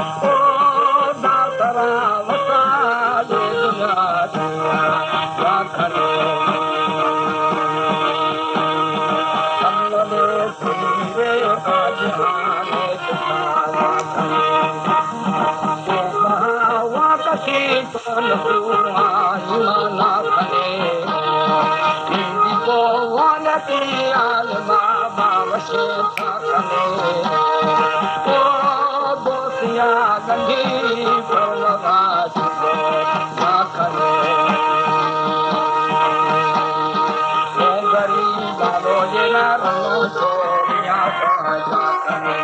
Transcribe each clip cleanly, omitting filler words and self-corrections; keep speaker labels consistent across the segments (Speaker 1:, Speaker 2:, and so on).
Speaker 1: ओ दातरा वसा दे दुनिया राखने हमने तेरे आजमाने वाकसी तन हुआ ना खने को वानती आलमा बावशे खने ओ बोसिया गंगी परलगा ना खने ओ गरीब बालो जेना रंग सोनिया ना खने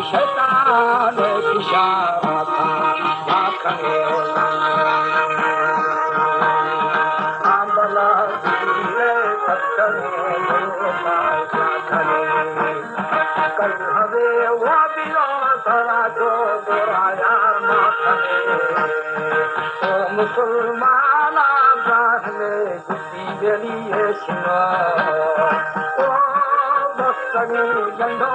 Speaker 1: शैतान इशारा था आखने आंबला दिले सत्तने कल हवे वो बिलो थरा जो दोराया माखने ओ मुसलमाना गाहले गुटी बेलिए सिंगा ओ बस्तनी गंडो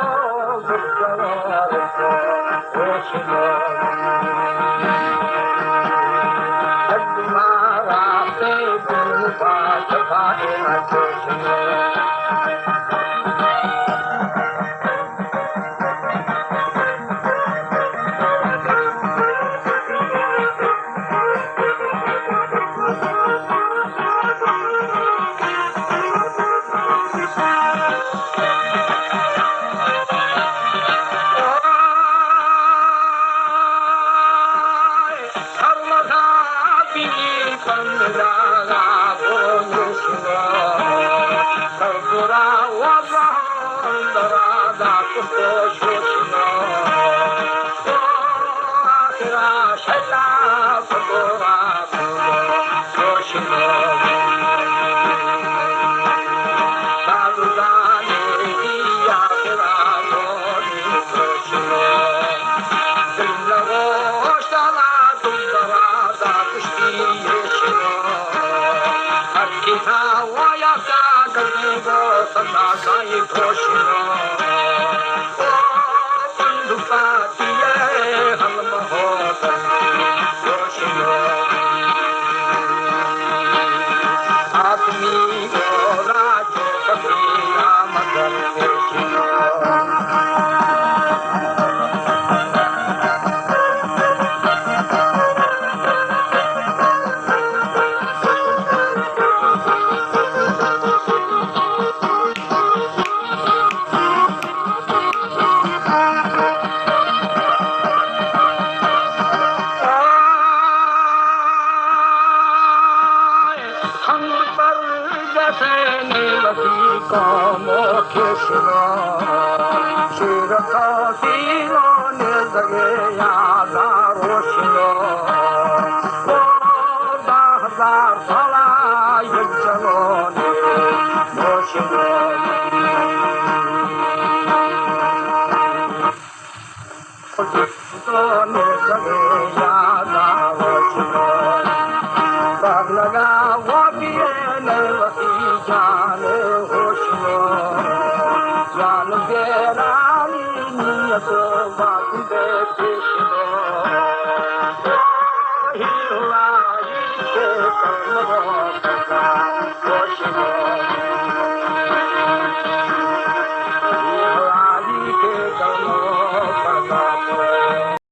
Speaker 1: Krishna